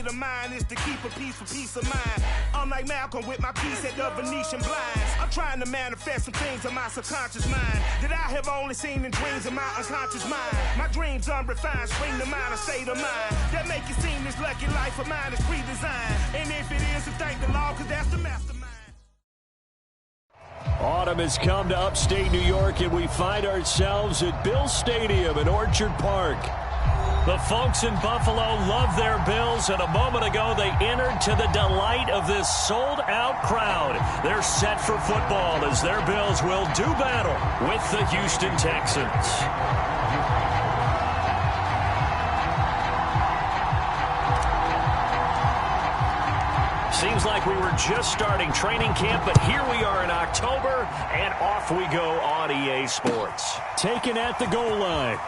of mine is to keep a peace for peace of mind. I'm like Malcolm with my piece at the Venetian blinds. I'm trying to manifest some things in my subconscious mind that I have only seen in dreams in my unconscious mind. My dreams unrefined, spring to mind, a state of mind that make it seem this lucky life of mine is pre-designed. And if it is, then thank the Lord, cause that's the mastermind. Autumn has come to upstate New York, and we find ourselves at Bill Stadium in Orchard Park. The folks in Buffalo love their Bills, and a moment ago they entered to the delight of this sold-out crowd. They're set for football as their Bills will do battle with the Houston Texans. Seems like we were just starting training camp, but here we are in October, and off we go on EA Sports. Taken at the goal line.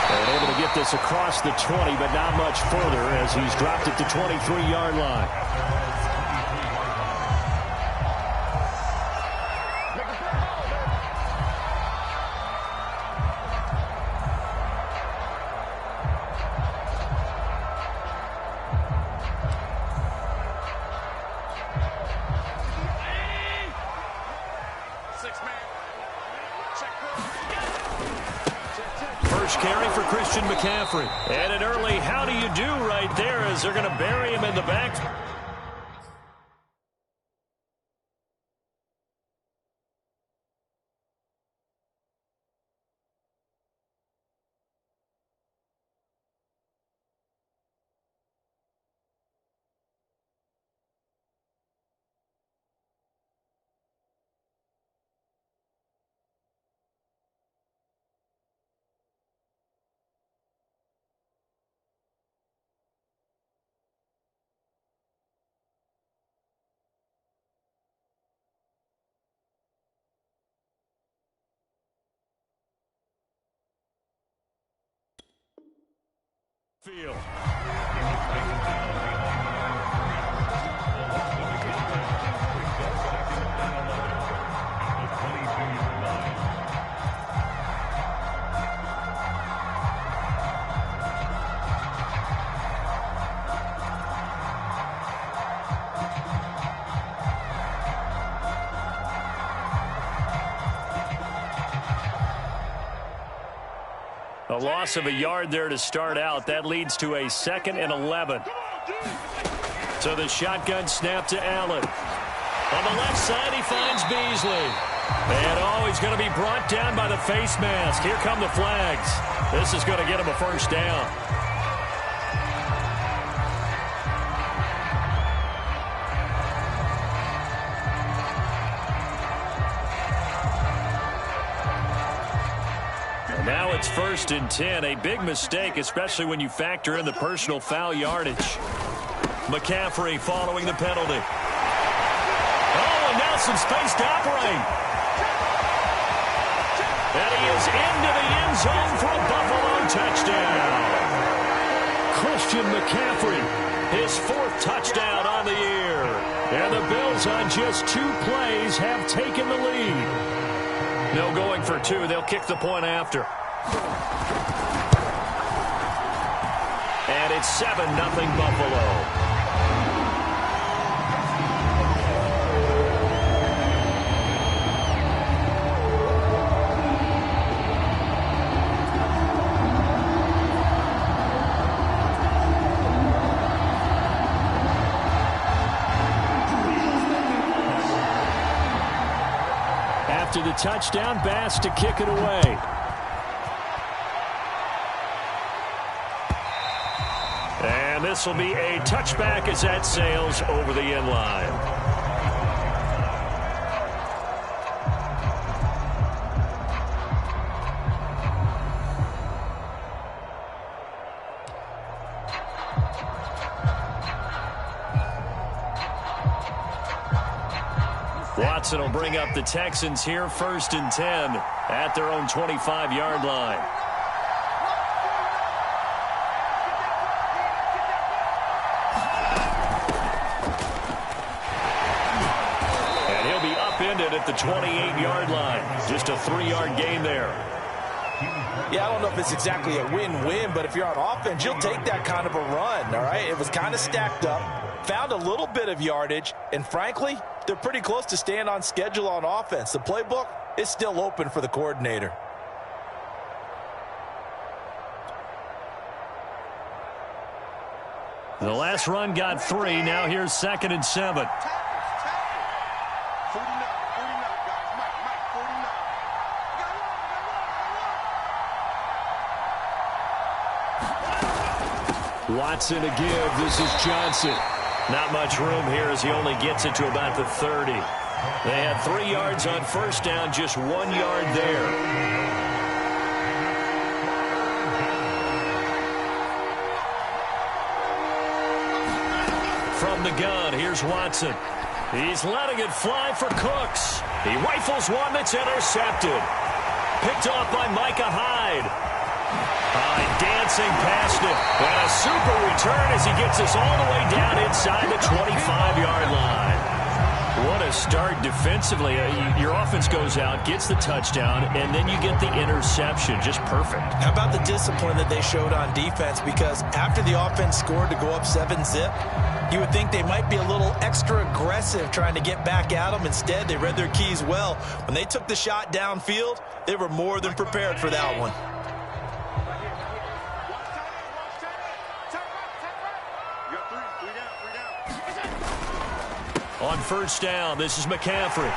And able to get this across the 20, but not much further as he's dropped at the 23-yard line. McCaffrey. And an early how do you do right there as they're going to bury him in the back. Field. A loss of a yard there to start out. That leads to a 2nd and 11. So the shotgun snap to Allen. On the left side, he finds Beasley. And he's going to be brought down by the face mask. Here come the flags. This is going to get him a first down. Now it's 1st and 10. A big mistake, especially when you factor in the personal foul yardage. McCaffrey following the penalty. Oh, and now some space to operate. And he is into the end zone for a Buffalo touchdown. Christian McCaffrey, his 4th touchdown on the year. And the Bills on just 2 plays have taken the lead. No going for 2. They'll kick the point after. And it's 7-0 Buffalo. After the touchdown, Bass to kick it away. And this will be a touchback as that sails over the end line. Watson will bring up the Texans here, 1st and 10 at their own 25-yard line. And he'll be upended at the 28-yard line. Just a 3-yard gain there. Yeah, I don't know if it's exactly a win-win, but if you're on offense, you'll take that kind of a run, all right? It was kind of stacked up, found a little bit of yardage, and frankly, they're pretty close to staying on schedule on offense. The playbook is still open for the coordinator. The last run got 3. Now here's 2nd and 7. Watson to give. This is Johnson. Not much room here as he only gets it to about the 30. They had 3 yards on first down, just 1 yard there. From the gun, here's Watson. He's letting it fly for Cooks. He rifles one that's intercepted. Picked off by Micah Hyde. Dancing past it. And a super return as he gets us all the way down inside the 25-yard line. What a start defensively. Your offense goes out, gets the touchdown, and then you get the interception. Just perfect. How about the discipline that they showed on defense? Because after the offense scored to go up 7-zip, you would think they might be a little extra aggressive trying to get back at them. Instead, they read their keys well. When they took the shot downfield, they were more than prepared for that one. On first down, this is McCaffrey.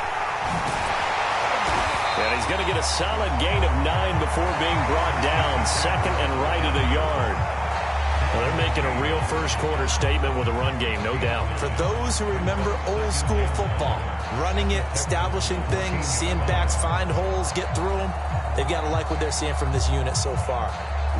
And he's going to get a solid gain of 9 before being brought down. 2nd and right at a yard. Well, they're making a real first-quarter statement with a run game, no doubt. For those who remember old-school football, running it, establishing things, seeing backs find holes, get through them, they've got to like what they're seeing from this unit so far.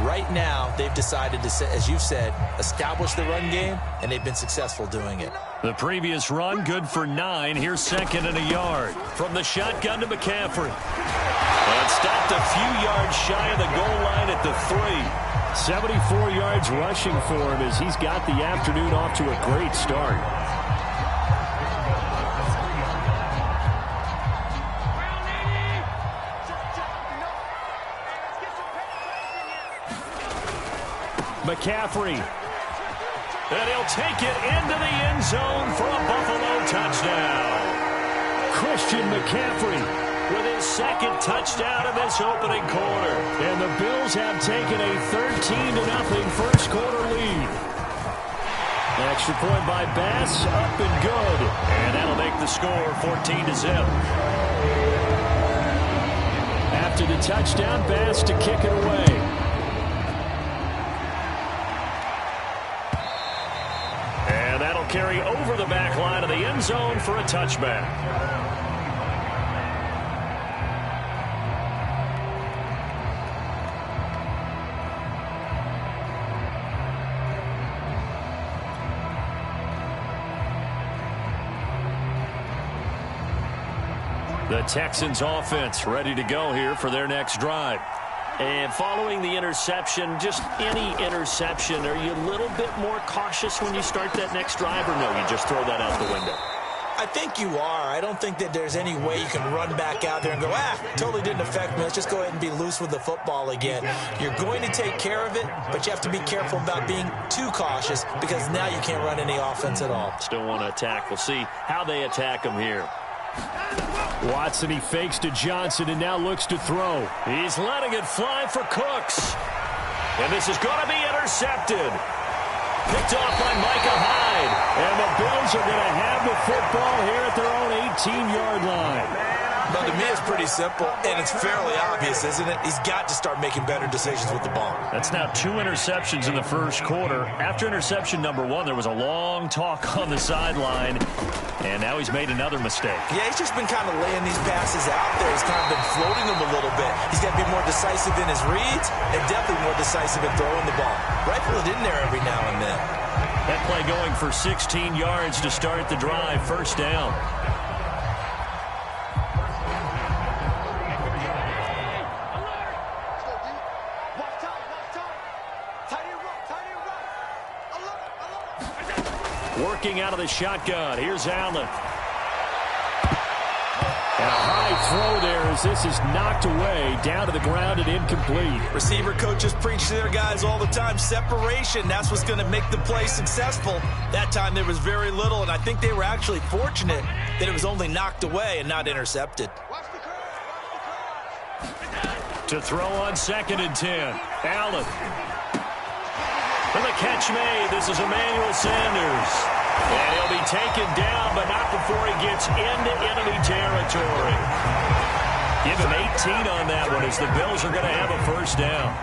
Right now, they've decided to, as you've said, establish the run game, and they've been successful doing it. The previous run, good for 9. Here's 2nd and a yard. From the shotgun to McCaffrey. And stopped a few yards shy of the goal line at the 3. 74 yards rushing for him as he's got the afternoon off to a great start. McCaffrey. And he'll take it into the end zone for a Buffalo touchdown. Christian McCaffrey with his 2nd touchdown of this opening quarter. And the Bills have taken a 13-0 first-quarter lead. Extra point by Bass, up and good. And that'll make the score 14-0. After the touchdown, Bass to kick it away. Carry over the back line of the end zone for a touchback. The Texans offense ready to go here for their next drive. And following the interception, just any interception, are you a little bit more cautious when you start that next drive, or no, you just throw that out the window? I think you are. I don't think that there's any way you can run back out there and go, totally didn't affect me. Let's just go ahead and be loose with the football again. You're going to take care of it, but you have to be careful about being too cautious because now you can't run any offense at all. Still want to attack. We'll see how they attack him here. Watson, he fakes to Johnson and now looks to throw. He's letting it fly for Cooks. And this is going to be intercepted. Picked off by Micah Hyde. And the Bills are going to have the football here at their own 18-yard line. But to me, it's pretty simple, and it's fairly obvious, isn't it? He's got to start making better decisions with the ball. That's now 2 interceptions in the first quarter. After interception number 1, there was a long talk on the sideline, and now he's made another mistake. Yeah, he's just been kind of laying these passes out there. He's kind of been floating them a little bit. He's got to be more decisive in his reads and definitely more decisive in throwing the ball. Rifle it in there every now and then. That play going for 16 yards to start the drive, first down. Working out of the shotgun. Here's Allen. And a high throw there as this is knocked away, down to the ground and incomplete. Receiver coaches preach to their guys all the time. Separation, that's what's going to make the play successful. That time there was very little, and I think they were actually fortunate that it was only knocked away and not intercepted. To throw on 2nd and 10. Allen. And the catch made. This is Emmanuel Sanders. And he'll be taken down, but not before he gets into enemy territory. Give him 18 on that one as the Bills are going to have a first down.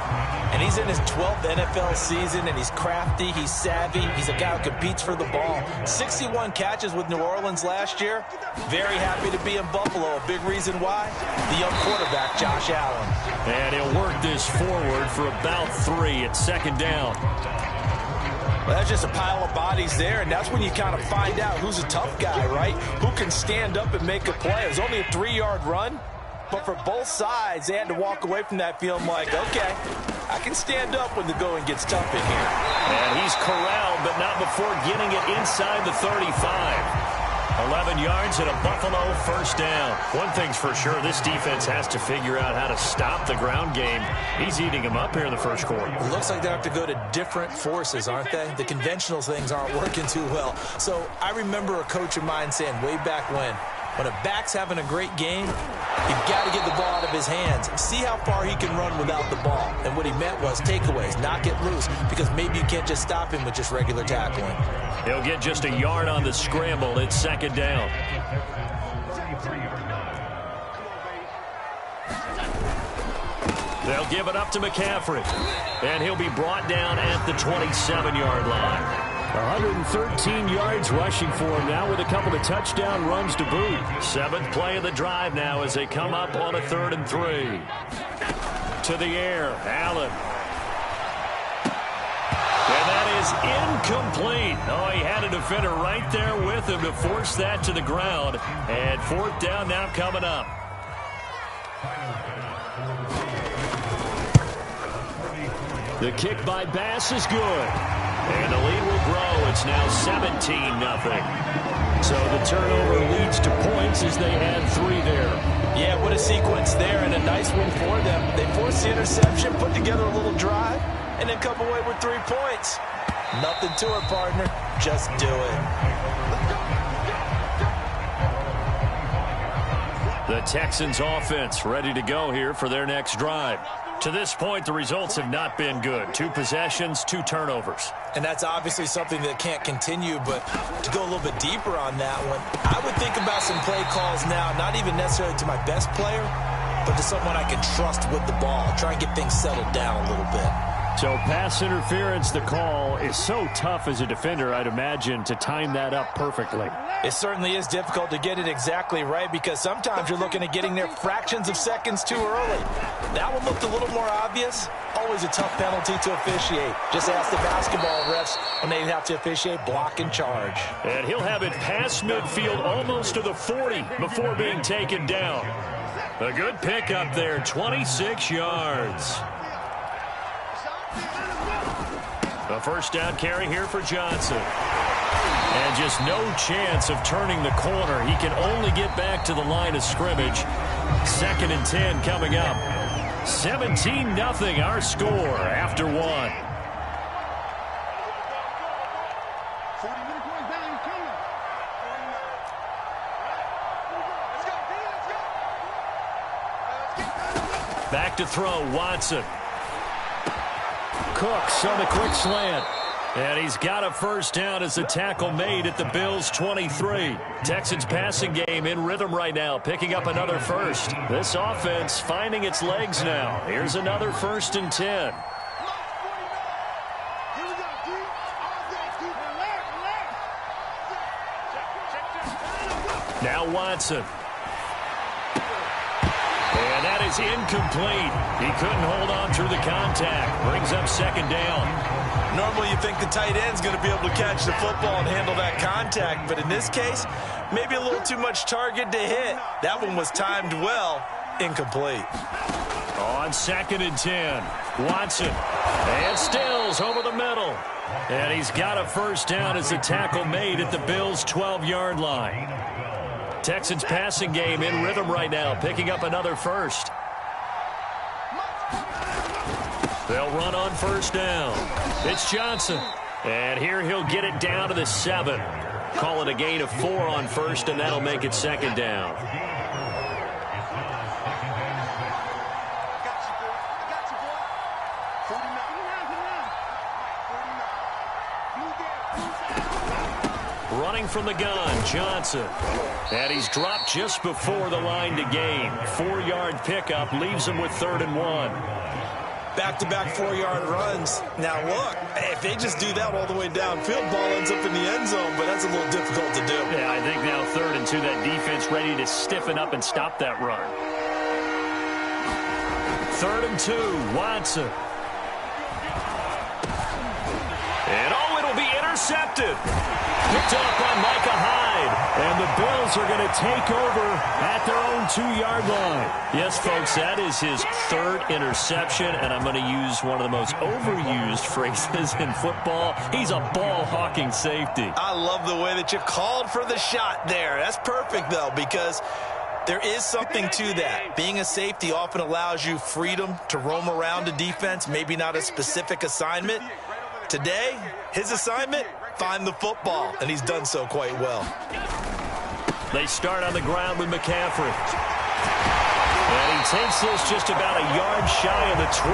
And he's in his 12th NFL season, and he's crafty, he's savvy, he's a guy who competes for the ball. 61 catches with New Orleans last year. Very happy to be in Buffalo. A big reason why? The young quarterback, Josh Allen. And he'll work this forward for about 3 at 2nd down. Well, that's just a pile of bodies there, and that's when you kind of find out who's a tough guy, right? Who can stand up and make a play. It was only a 3-yard run, but for both sides, they had to walk away from that feeling like, okay, I can stand up when the going gets tough in here. And he's corralled, but not before getting it inside the 35. 11 yards and a Buffalo first down. One thing's for sure, this defense has to figure out how to stop the ground game. He's eating them up here in the first quarter. It looks like they have to go to different forces, aren't they? The conventional things aren't working too well. So I remember a coach of mine saying way back when a back's having a great game, you've got to get the ball out of his hands. See how far he can run without the ball. And what he meant was takeaways, knock it loose, because maybe you can't just stop him with just regular tackling. He'll get just a yard on the scramble. It's 2nd down. They'll give it up to McCaffrey. And he'll be brought down at the 27-yard line. 113 yards rushing for him now with a couple of touchdown runs to boot. 7th play of the drive now as they come up on a 3rd and 3. To the air, Allen. And that is incomplete. Oh, he had a defender right there with him to force that to the ground. And 4th down now coming up. The kick by Bass is good. And the lead will grow. It's now 17-0. So the turnover leads to points as they add 3 there. Yeah, what a sequence there, and a nice one for them. They forced the interception, put together a little drive, and then come away with 3 points. Nothing to it, partner. Just do it. The Texans offense ready to go here for their next drive. To this point, the results have not been good. 2 possessions, 2 turnovers. And that's obviously something that can't continue, but to go a little bit deeper on that one, I would think about some play calls now, not even necessarily to my best player, but to someone I can trust with the ball. Try and get things settled down a little bit. So pass interference, the call is so tough as a defender, I'd imagine, to time that up perfectly. It certainly is difficult to get it exactly right because sometimes you're looking at getting there fractions of seconds too early. That one looked a little more obvious. Always a tough penalty to officiate. Just ask the basketball refs when they have to officiate block and charge. And he'll have it past midfield almost to the 40 before being taken down. A good pickup there, 26 yards. A first down carry here for Johnson. And just no chance of turning the corner. He can only get back to the line of scrimmage. 2nd and 10 coming up. 17-0 our score after 1. Back to throw, Watson. Cooks on the quick slant. And he's got a first down as the tackle made at the Bills' 23. Texans passing game in rhythm right now, picking up another first. This offense finding its legs now. Here's another 1st and 10. Now Watson. And that is incomplete. He couldn't hold on through the contact. Brings up 2nd down. Normally you think the tight end's going to be able to catch the football and handle that contact, but in this case, maybe a little too much target to hit. That one was timed well. Incomplete. On 2nd and 10, Watson. And Stills over the middle. And he's got a first down as the tackle made at the Bills' 12-yard line. Texans passing game in rhythm right now, picking up another first. They'll run on first down. It's Johnson. And here he'll get it down to the 7. Call it a gain of 4 on first, and that'll make it second down. Running from the gun, Johnson. And he's dropped just before the line to gain. 4-yard pickup leaves him with 3rd and 1. Back-to-back 4-yard runs. Now, look, if they just do that all the way downfield, ball ends up in the end zone, but that's a little difficult to do. Yeah, I think now 3rd and 2, that defense ready to stiffen up and stop that run. 3rd and 2, Watson. And, it'll be intercepted. Picked up by Micah Hyde. And the Bills are going to take over at their own 2-yard line. Yes, folks, that is his 3rd interception, and I'm going to use one of the most overused phrases in football. He's a ball-hawking safety. I love the way that you called for the shot there. That's perfect, though, because there is something to that. Being a safety often allows you freedom to roam around a defense, maybe not a specific assignment. Today, his assignment, find the football, and he's done so quite well. They start on the ground with McCaffrey. And he takes this just about a yard shy of the 20.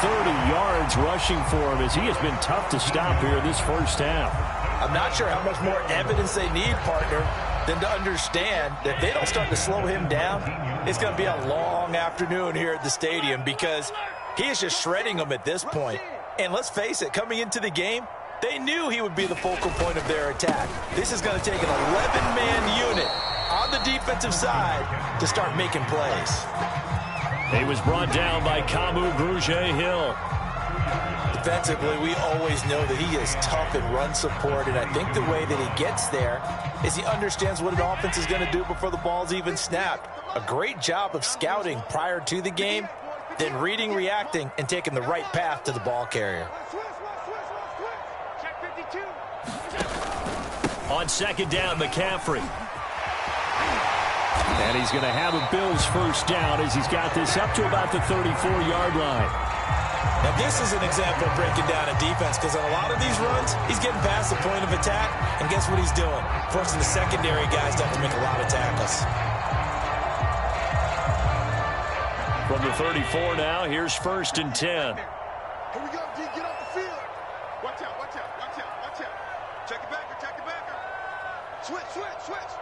130 yards rushing for him as he has been tough to stop here this first half. I'm not sure how much more evidence they need, partner, than to understand that if they don't start to slow him down, it's going to be a long afternoon here at the stadium because he is just shredding them at this point. And let's face it, coming into the game, they knew he would be the focal point of their attack. This is going to take an 11-man unit on the defensive side to start making plays. He was brought down by Kamu Grugier-Hill. Defensively, we always know that he is tough in run support, and I think the way that he gets there is he understands what an offense is going to do before the ball's even snapped. A great job of scouting prior to the game, then reading, reacting, and taking the right path to the ball carrier. On second down, McCaffrey. And he's going to have a Bills first down as he's got this up to about the 34-yard line. Now, this is an example of breaking down a defense because on a lot of these runs, he's getting past the point of attack, and guess what he's doing? Forcing the secondary guys to have to make a lot of tackles. From the 34 now, here's 1st and 10. Here we go, D, get off the field. Watch out, watch out, watch out, watch out. Check it backer, check it backer. Switch, switch, switch.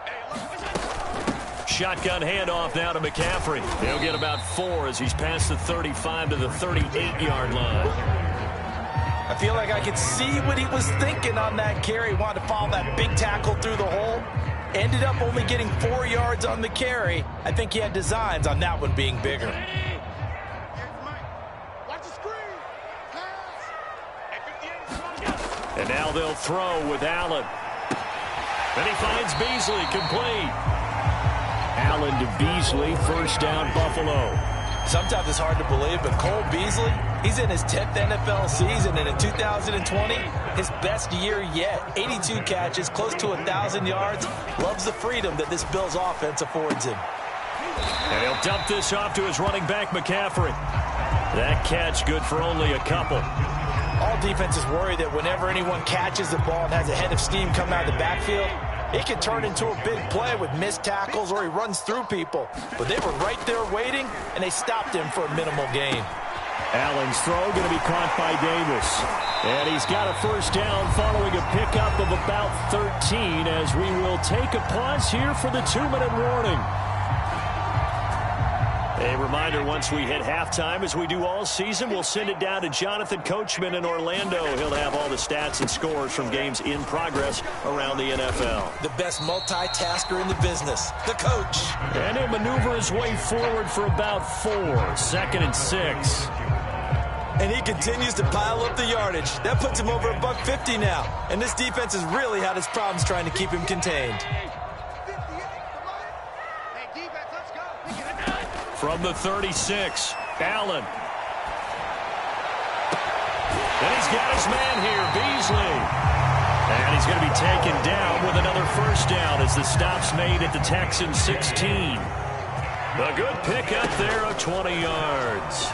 Hey, look. Shotgun handoff now to McCaffrey. He'll get about 4 as he's past the 35 to the 38-yard line. I feel like I could see what he was thinking on that carry. Wanted to follow that big tackle through the hole. Ended up only getting 4 yards on the carry. I think he had designs on that one being bigger. And now they'll throw with Allen. And he finds Beasley complete. Allen to Beasley, first down Buffalo. Sometimes it's hard to believe, but Cole Beasley, he's in his 10th NFL season, and in 2020, his best year yet. 82 catches, close to 1,000 yards. Loves the freedom that this Bills offense affords him. And he'll dump this off to his running back, McCaffrey. That catch good for only a couple. All defenses worry that whenever anyone catches the ball and has a head of steam come out of the backfield, it can turn into a big play with missed tackles or he runs through people. But they were right there waiting, and they stopped him for a minimal gain. Allen's throw going to be caught by Davis. And he's got a first down following a pickup of about 13 as we will take a pause here for the 2-minute warning. A reminder, once we hit halftime, as we do all season, we'll send it down to Jonathan Coachman in Orlando. He'll have all the stats and scores from games in progress around the NFL. The best multitasker in the business, the coach. And he'll maneuver his way forward for about 4. 2nd and 6. And he continues to pile up the yardage. That puts him over $150 now. And this defense has really had its problems trying to keep him contained. From the 36, Allen. And he's got his man here, Beasley. And he's going to be taken down with another first down as the stop's made at the Texans 16. A good pickup there of 20 yards.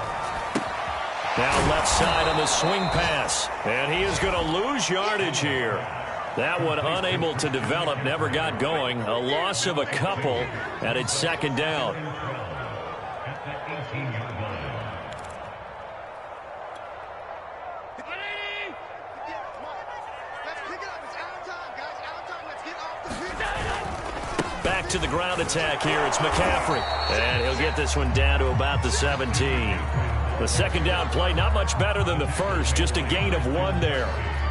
Now left side on the swing pass. And he is going to lose yardage here. That one unable to develop, never got going. A loss of a couple, and it's second down. Back to the ground attack here. It's McCaffrey. And he'll get this one down to about the 17. The second down play, not much better than the first. Just a gain of 1 there.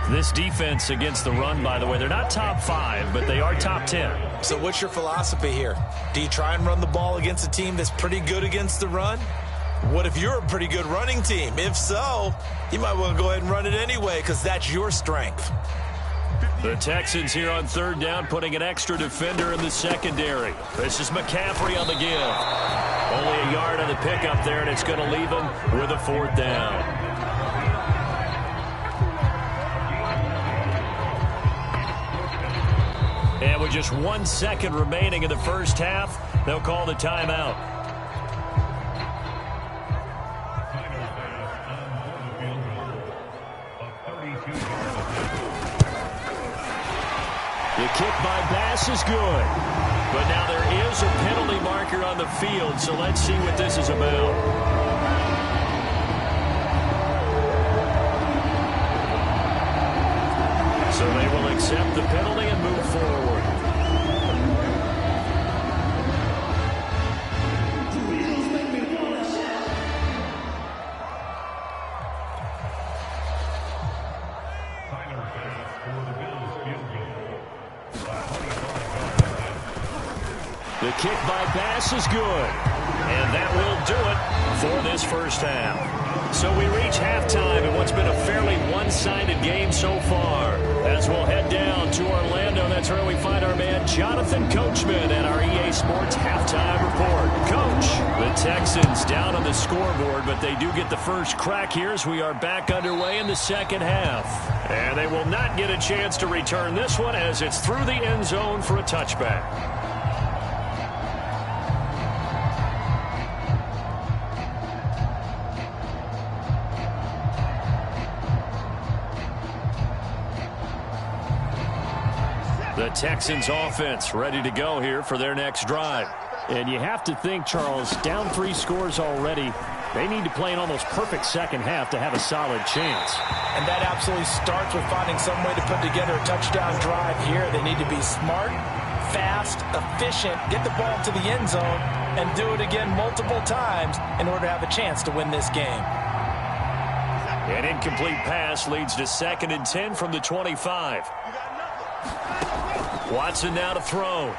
This defense against the run, by the way, they're not top 5, but they are top 10. So what's your philosophy here? Do you try and run the ball against a team that's pretty good against the run? What if you're a pretty good running team? If so, you might want to go ahead and run it anyway because that's your strength. The Texans here on third down, putting an extra defender in the secondary. This is McCaffrey on the give. Only a yard on the pickup there, and it's going to leave him with a fourth down. And with just 1 second remaining in the first half, they'll call the timeout. The kick by Bass is good. But now there is a penalty marker on the field, so let's see what this is about. So they will accept the penalty and move forward. The kick by Bass is good. And that will do it for this first half. So we reach halftime in what's been a fairly one-sided game so far. As we'll head down to Orlando, that's where we find our man Jonathan Coachman at our EA Sports Halftime Report. Coach, the Texans down on the scoreboard, but they do get the first crack here as we are back underway in the second half. And they will not get a chance to return this one as it's through the end zone for a touchback. The Texans offense ready to go here for their next drive. And you have to think, Charles, down 3 scores already. They need to play an almost perfect second half to have a solid chance. And that absolutely starts with finding some way to put together a touchdown drive here. They need to be smart, fast, efficient, get the ball to the end zone, and do it again multiple times in order to have a chance to win this game. An incomplete pass leads to 2nd and 10 from the 25. Watson now to throw.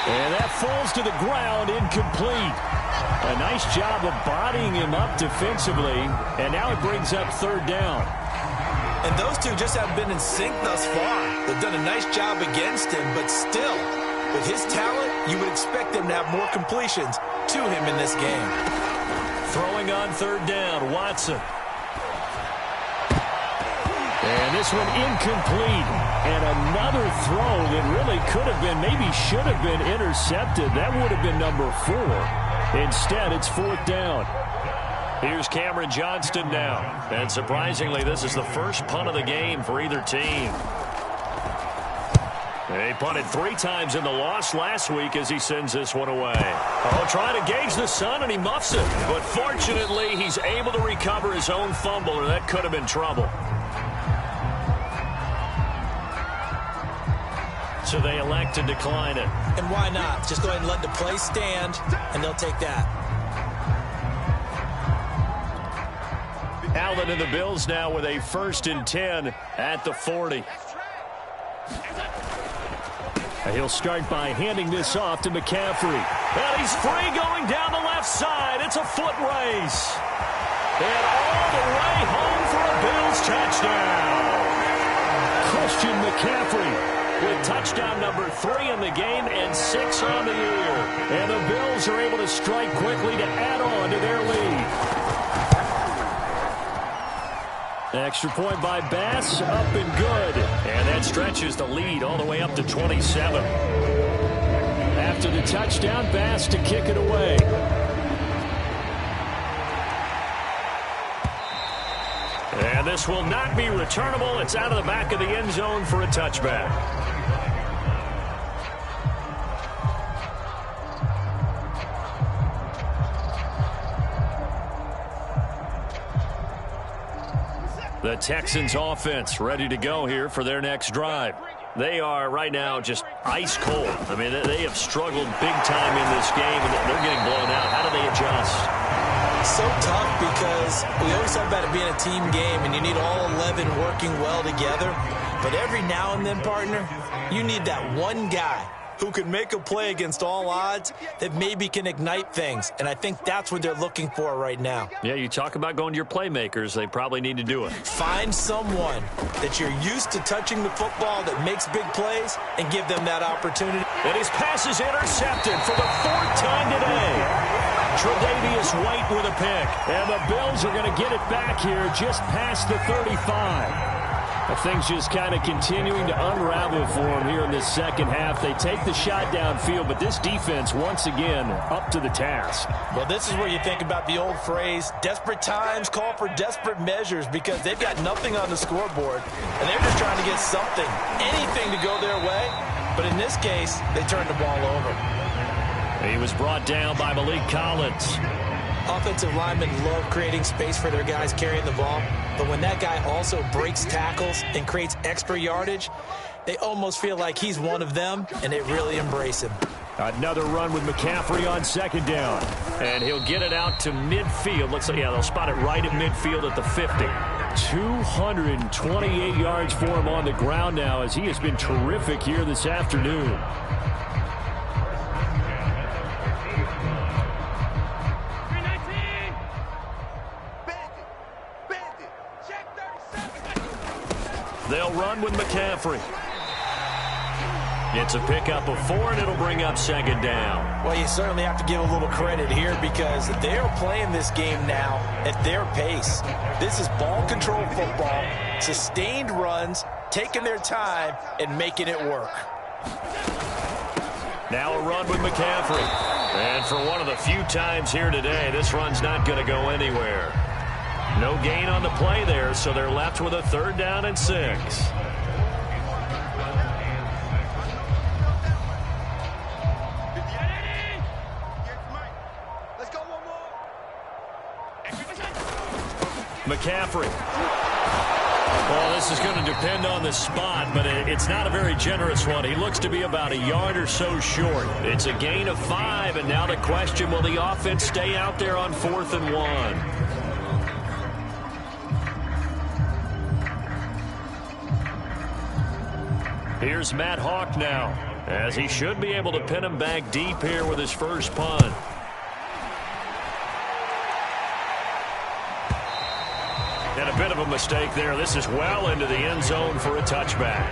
And that falls to the ground, incomplete. A nice job of bodying him up defensively, and now it brings up third down. And those two just haven't been in sync thus far. They've done a nice job against him, but still, with his talent, you would expect them to have more completions to him in this game. Throwing on third down, Watson. And this one incomplete. And another throw that really could have been, maybe should have been intercepted. That would have been number 4. Instead, it's fourth down. Here's Cameron Johnston now. And surprisingly, this is the first punt of the game for either team. He punted 3 times in the loss last week as he sends this one away. Oh, trying to gauge the sun, and he muffs it. But fortunately, he's able to recover his own fumble, or that could have been trouble. So they elect to decline it. And why not? Just go ahead and let the play stand, and they'll take that. Allen and the Bills now with a 1st and 10 at the 40. He'll start by handing this off to McCaffrey. And he's free going down the left side. It's a foot race. And all the way home for a Bills touchdown. Christian McCaffrey with touchdown number 3 in the game and 6 on the year. And the Bills are able to strike quickly to add on to their lead. Extra point by Bass, up and good. And that stretches the lead all the way up to 27. After the touchdown, Bass to kick it away. And this will not be returnable. It's out of the back of the end zone for a touchback. The Texans offense ready to go here for their next drive. They are right now just ice cold. I mean, they have struggled big time in this game, and they're getting blown out. How do they adjust? So tough because we always talk about it being a team game, and you need all 11 working well together. But every now and then, partner, you need that one guy who can make a play against all odds that maybe can ignite things. And I think that's what they're looking for right now. Yeah, you talk about going to your playmakers. They probably need to do it. Find someone that you're used to touching the football that makes big plays and give them that opportunity. And his pass is intercepted for the 4th time today. Tre'Davious White with a pick. And the Bills are going to get it back here just past the 35. Things just kind of continuing to unravel for them here in this second half. They take the shot downfield, but this defense, once again, up to the task. Well, this is where you think about the old phrase, desperate times call for desperate measures, because they've got nothing on the scoreboard, and they're just trying to get something, anything to go their way. But in this case, they turned the ball over. He was brought down by Malik Collins. Offensive linemen love creating space for their guys carrying the ball, but when that guy also breaks tackles and creates extra yardage, they almost feel like he's one of them, and they really embrace him. Another run with McCaffrey on second down, and he'll get it out to midfield. Looks like, yeah, they'll spot it right at midfield at the 50. 228 yards for him on the ground now, as he has been terrific here this afternoon. They'll run with McCaffrey. It's a pickup of 4, and it'll bring up second down. Well, you certainly have to give a little credit here because they're playing this game now at their pace. This is ball control football, sustained runs, taking their time, and making it work. Now a run with McCaffrey. And for one of the few times here today, this run's not going to go anywhere. No gain on the play there, so they're left with a 3rd down and 6. McCaffrey. Well, this is going to depend on the spot, but it's not a very generous one. He looks to be about a yard or so short. It's a gain of 5, and now the question, will the offense stay out there on 4th and 1? Here's Matt Hawk now, as he should be able to pin him back deep here with his first punt. And a bit of a mistake there. This is well into the end zone for a touchback.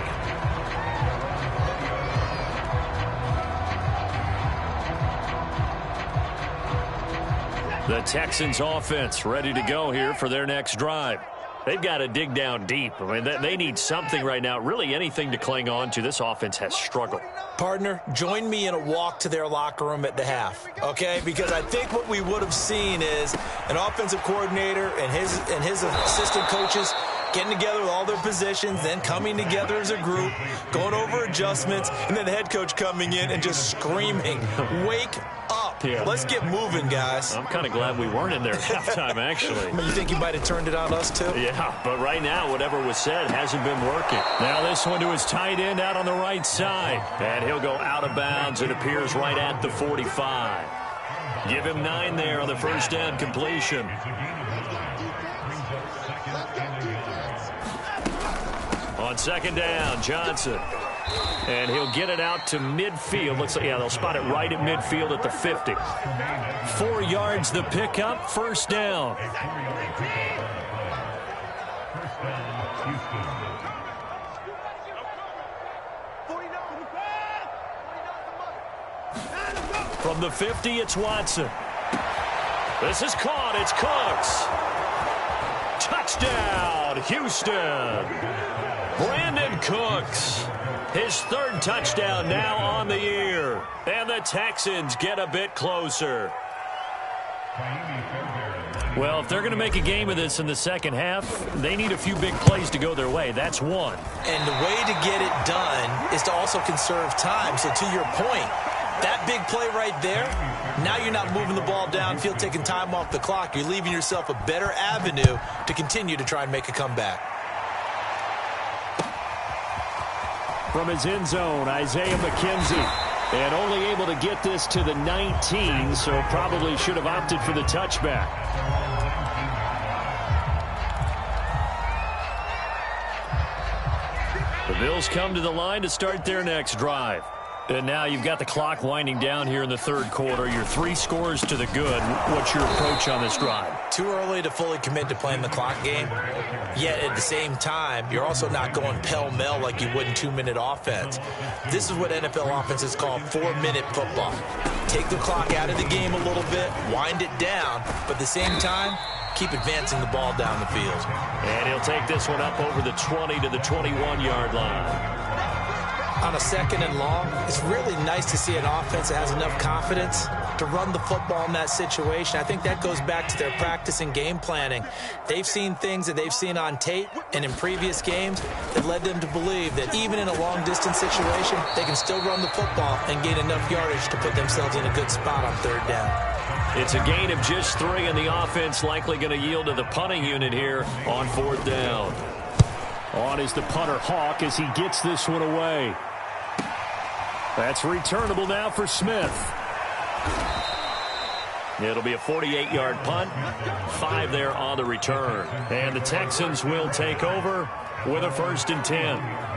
The Texans offense ready to go here for their next drive. They've got to dig down deep. I mean, they need something right now, really anything to cling on to. This offense has struggled. Partner, join me in a walk to their locker room at the half, okay? Because I think what we would have seen is an offensive coordinator and his assistant coaches getting together with all their positions, then coming together as a group, going over adjustments, and then the head coach coming in and just screaming, wake up. Yeah. Let's get moving, guys. I'm kind of glad we weren't in there at halftime, actually. You think you might have turned it on us, too? Yeah, but right now, whatever was said hasn't been working. Now this one to his tight end out on the right side. And he'll go out of bounds. It appears right at the 45. Give him 9 there on the first down completion. On second down, Johnson. And he'll get it out to midfield. Looks like, yeah, they'll spot it right at midfield at the 50. 4 yards the pickup, first down. From the 50, it's Watson. This is caught. It's Cooks. Touchdown, Houston. Brandon Cooks, his third touchdown now on the year. And the Texans get a bit closer. Well, if they're going to make a game of this in the second half, they need a few big plays to go their way. That's one. And the way to get it done is to also conserve time. So to your point, that big play right there, now you're not moving the ball downfield, taking time off the clock. You're leaving yourself a better avenue to continue to try and make a comeback. From his end zone, Isaiah McKenzie. And only able to get this to the 19, so probably should have opted for the touchback. The Bills come to the line to start their next drive. And now you've got the clock winding down here in the third quarter. You're 3 scores to the good. What's your approach on this drive? Too early to fully commit to playing the clock game. Yet at the same time, you're also not going pell-mell like you would in 2-minute offense. This is what NFL offenses call 4-minute football. Take the clock out of the game a little bit, wind it down, but at the same time, keep advancing the ball down the field. And he'll take this one up over the 20 to the 21-yard line. On a second and long, it's really nice to see an offense that has enough confidence to run the football in that situation. I think that goes back to their practice and game planning. They've seen things that they've seen on tape and in previous games that led them to believe that even in a long-distance situation, they can still run the football and gain enough yardage to put themselves in a good spot on third down. It's a gain of just 3, and the offense likely going to yield to the punting unit here on 4th down. On is the punter, Hawk, as he gets this one away. That's returnable now for Smith. It'll be a 48-yard punt. 5 there on the return. And the Texans will take over with a 1st and 10.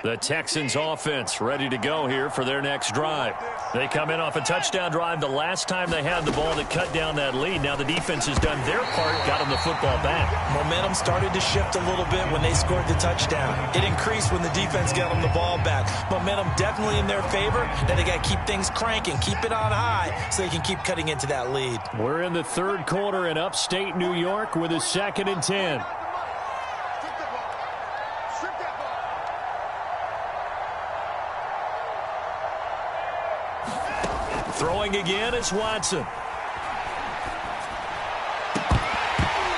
The Texans offense ready to go here for their next drive. They come in off a touchdown drive the last time they had the ball that cut down that lead. Now the defense has done their part, got them the football back. Momentum started to shift a little bit when they scored the touchdown. It increased when the defense got them the ball back. Momentum definitely in their favor. Now they got to keep things cranking, keep it on high so they can keep cutting into that lead. We're in the third quarter in upstate New York with a 2nd and 10. Throwing again is Watson.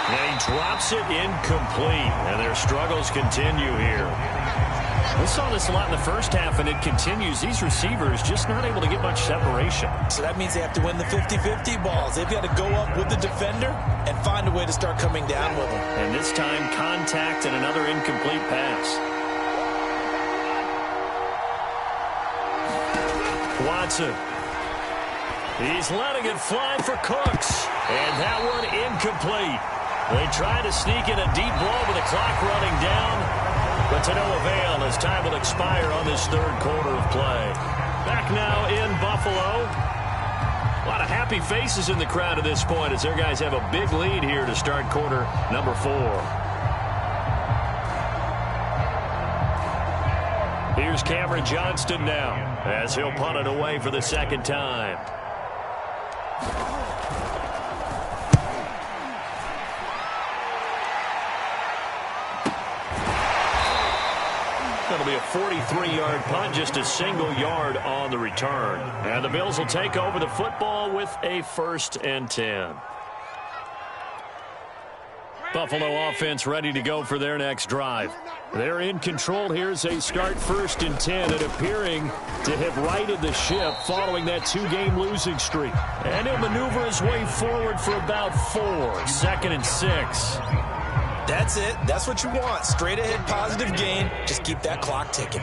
And he drops it incomplete. And their struggles continue here. We saw this a lot in the first half, and it continues. These receivers just not able to get much separation. So that means they have to win the 50-50 balls. They've got to go up with the defender and find a way to start coming down with them. And this time, contact and another incomplete pass. Watson. He's letting it fly for Cooks. And that one incomplete. They try to sneak in a deep ball with the clock running down, but to no avail as time will expire on this third quarter of play. Back now in Buffalo. A lot of happy faces in the crowd at this point as their guys have a big lead here to start quarter number 4. Here's Cameron Johnston now as he'll punt it away for the second time. That'll be a 43-yard punt, just a single yard on the return. And the Bills will take over the football with a 1st and 10. Buffalo offense ready to go for their next drive. They're in control here as they start 1st and 10 and appearing to have righted the ship following that 2-game losing streak. And he'll maneuver his way forward for about 4. 2nd and 6. That's it. That's what you want. Straight ahead positive gain. Just keep that clock ticking.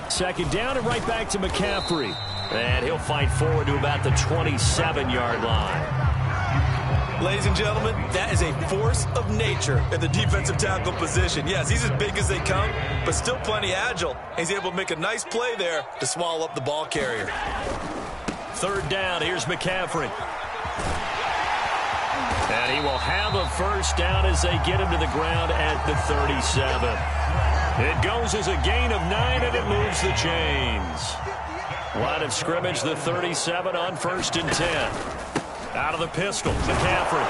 2nd down and right back to McCaffrey. And he'll fight forward to about the 27-yard line. Ladies and gentlemen, that is a force of nature in the defensive tackle position. Yes, he's as big as they come, but still plenty agile. He's able to make a nice play there to swallow up the ball carrier. 3rd down, here's McCaffrey. And he will have a first down as they get him to the ground at the 37. It goes as a gain of 9, and it moves the chains. Line of scrimmage, the 37 on 1st and 10. Out of the pistol, McCaffrey.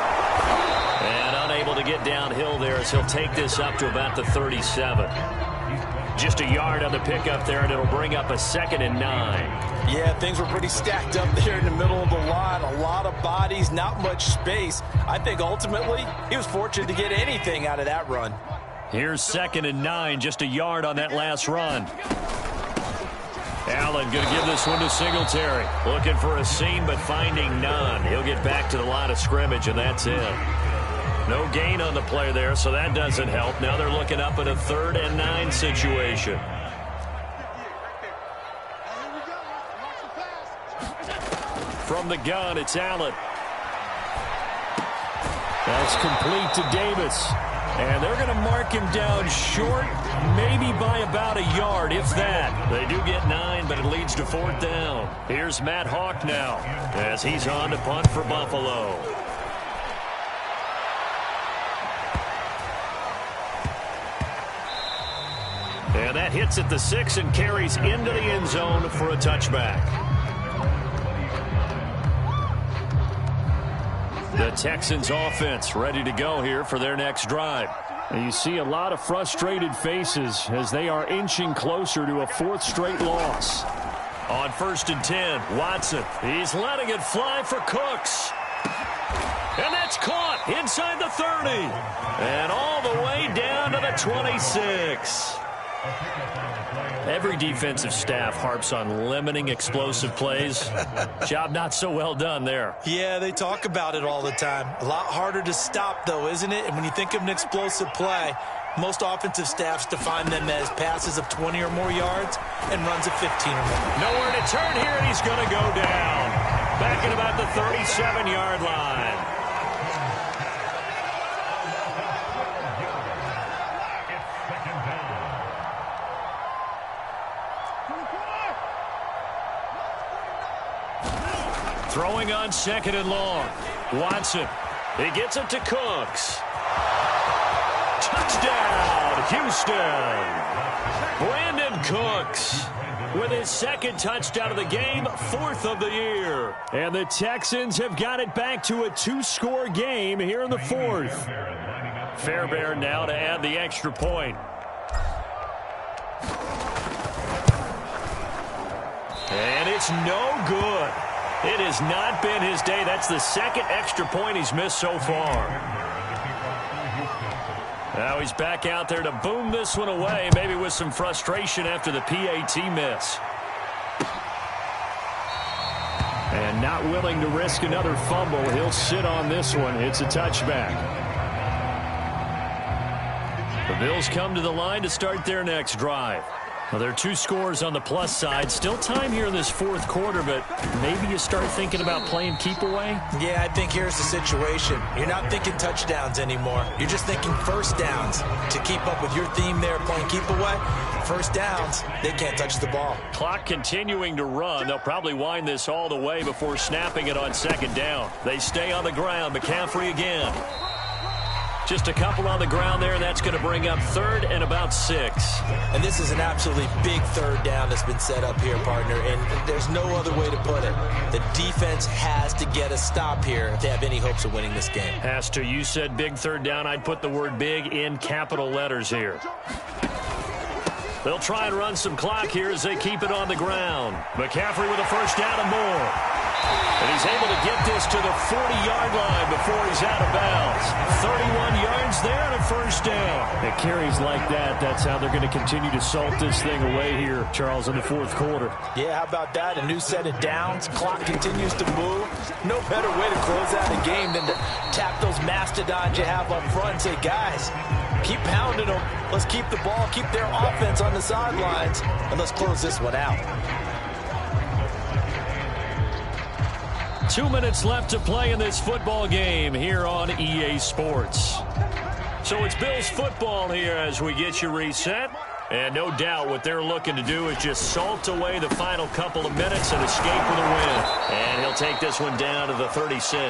And unable to get downhill there as he'll take this up to about the 37. Just a yard on the pickup there, and it'll bring up a 2nd and 9. Yeah, things were pretty stacked up there in the middle of the line. A lot of bodies, not much space. I think ultimately he was fortunate to get anything out of that run. Here's 2nd and 9, just a yard on that last run. Allen going to give this one to Singletary. Looking for a seam, but finding none. He'll get back to the line of scrimmage, and that's it. No gain on the play there, so that doesn't help. Now they're looking up at a 3rd and 9 situation. From the gun, it's Allen. That's complete to Davis. And they're going to mark him down short, maybe by about a yard, if that. They do get 9, but it leads to 4th down. Here's Matt Hawk now as he's on to punt for Buffalo. And that hits at the 6 and carries into the end zone for a touchback. The Texans offense ready to go here for their next drive. And you see a lot of frustrated faces as they are inching closer to a 4th straight loss. On 1st and 10, Watson. He's letting it fly for Cooks. And that's caught inside the 30. And all the way down to the 26. Every defensive staff harps on limiting explosive plays. Job not so well done there. Yeah, they talk about it all the time. A lot harder to stop, though, isn't it? And when you think of an explosive play, most offensive staffs define them as passes of 20 or more yards and runs of 15 or more. Nowhere to turn here, and he's going to go down. Back at about the 37-yard line. Throwing on 2nd and long. Watson. He gets it to Cooks. Touchdown, Houston. Brandon Cooks with his 2nd touchdown of the game, 4th of the year. And the Texans have got it back to a 2-score game here in the 4th. Fairbairn now to add the extra point. And it's no good. It has not been his day. That's the 2nd extra point he's missed so far. Now he's back out there to boom this one away, maybe with some frustration after the PAT miss. And not willing to risk another fumble. He'll sit on this one. It's a touchback. The Bills come to the line to start their next drive. Well, there are 2 scores on the plus side. Still time here in this 4th quarter, but maybe you start thinking about playing keep away? Yeah, I think here's the situation. You're not thinking touchdowns anymore. You're just thinking first downs. To keep up with your theme there, playing keep away, first downs, they can't touch the ball. Clock continuing to run. They'll probably wind this all the way before snapping it on 2nd down. They stay on the ground. McCaffrey again. Just a couple on the ground there, and that's going to bring up 3rd and about 6. And this is an absolutely big 3rd down that's been set up here, partner, and there's no other way to put it. The defense has to get a stop here if they have any hopes of winning this game. Has to. You said big 3rd down. I'd put the word big in capital letters here. They'll try and run some clock here as they keep it on the ground. McCaffrey with a first down and more. And he's able to get this to the 40-yard line before he's out of bounds. 31 yards there and a first down. It carries like that. That's how they're going to continue to salt this thing away here, Charles, in the 4th quarter. Yeah, how about that? A new set of downs. Clock continues to move. No better way to close out a game than to tap those mastodons you have up front and say, guys, keep pounding them. Let's keep the ball, keep their offense on the sidelines, and let's close this one out. 2 minutes left to play in this football game here on EA Sports. So it's Bills football here as we get you reset. And no doubt what they're looking to do is just salt away the final couple of minutes and escape with a win. And he'll take this one down to the 36.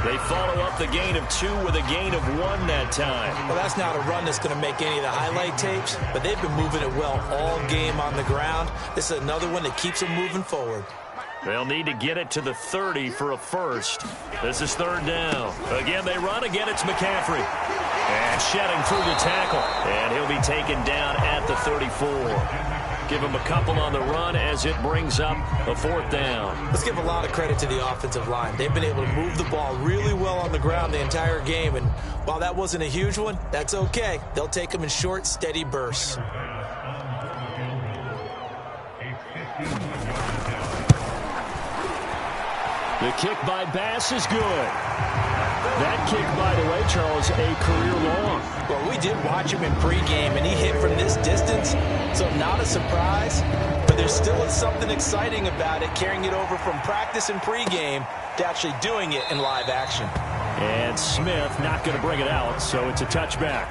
They follow up the gain of 2 with a gain of 1 that time. Well, that's not a run that's going to make any of the highlight tapes, but they've been moving it well all game on the ground. This is another one that keeps them moving forward. They'll need to get it to the 30 for a first. This is 3rd down. Again, they run. Again, it's McCaffrey. And shedding through the tackle. And he'll be taken down at the 34. Give him a couple on the run as it brings up a 4th down. Let's give a lot of credit to the offensive line. They've been able to move the ball really well on the ground the entire game. And while that wasn't a huge one, that's okay. They'll take them in short, steady bursts. The kick by Bass is good. That kick, by the way, Charles, a career long. Well, we did watch him in pregame, and he hit from this distance, so not a surprise. But there still is something exciting about it, carrying it over from practice and pregame to actually doing it in live action. And Smith not going to bring it out, so it's a touchback.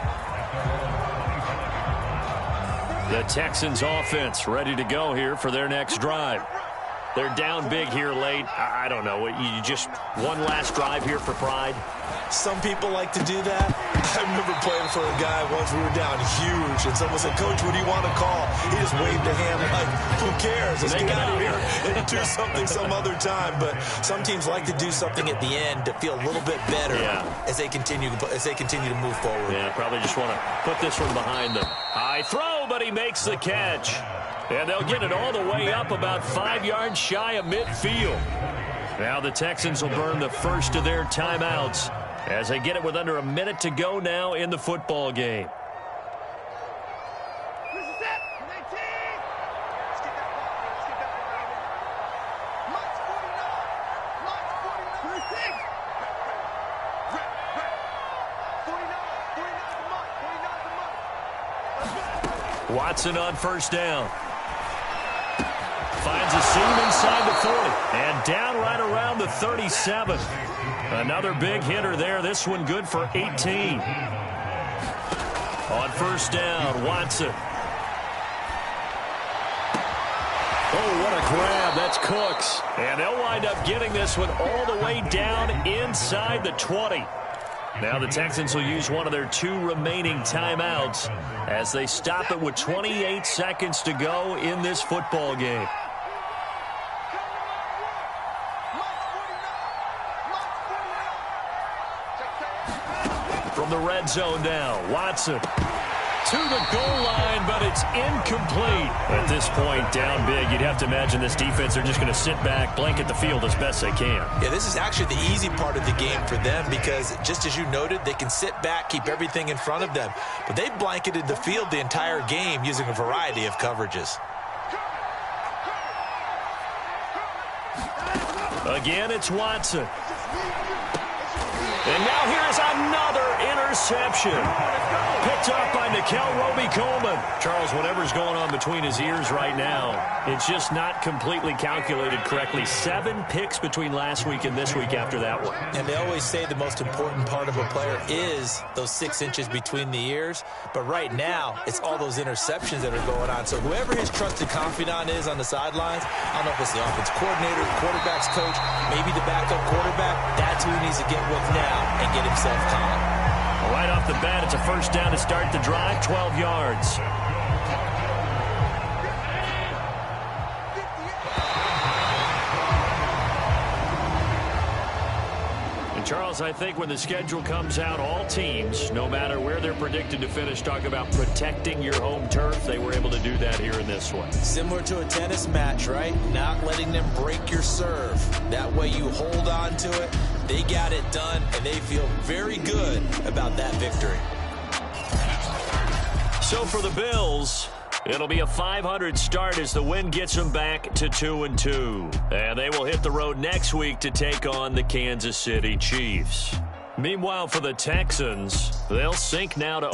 The Texans offense ready to go here for their next drive. They're down big here late. I don't know. You just one last drive here for pride? Some people like to do that. I remember playing for a guy once. We were down huge, and someone said, "Coach, what do you want to call?" He just waved a hand like, "Who cares? Let's get out of here and do something some other time." But some teams like to do something at the end to feel a little bit better as they continue to move forward. Yeah, probably just want to put this one behind them. High throw, but he makes the catch. And they'll get it all the way up about 5 yards shy of midfield. Now the Texans will burn the first of their timeouts as they get it with under a minute to go now in the football game. Watson on first down. Finds a seam inside the 40. And down right around the 37. Another big hitter there. This one good for 18. On first down, Watson. Oh, what a grab. That's Cooks. And they'll wind up getting this one all the way down inside the 20. Now the Texans will use one of their 2 remaining timeouts as they stop it with 28 seconds to go in this football game. From the red zone now, Watson to the goal line, but it's incomplete. At this point, down big, you'd have to imagine this defense are just going to sit back, blanket the field as best they can. Yeah, this is actually the easy part of the game for them because, just as you noted, they can sit back, keep everything in front of them. But they've blanketed the field the entire game using a variety of coverages. Again, it's Watson. And now here's another interception. Picked up by Nickel Roby-Coleman. Charles, whatever's going on between his ears right now, it's just not completely calculated correctly. 7 picks between last week and this week after that one. And they always say the most important part of a player is those 6 inches between the ears. But right now, it's all those interceptions that are going on. So whoever his trusted confidant is on the sidelines, I don't know if it's the offense coordinator, the quarterback's coach, maybe the backup quarterback, that's who he needs to get with now and get himself calm. Right off the bat, it's a first down to start the drive, 12 yards. And Charles, I think when the schedule comes out, all teams, no matter where they're predicted to finish, talk about protecting your home turf. They were able to do that here in this one. Similar to a tennis match, right? Not letting them break your serve. That way you hold on to it. They got it done, and they feel very good about that victory. So for the Bills, it'll be a .500 start as the win gets them back to 2-2. And they will hit the road next week to take on the Kansas City Chiefs. Meanwhile, for the Texans, they'll sink now to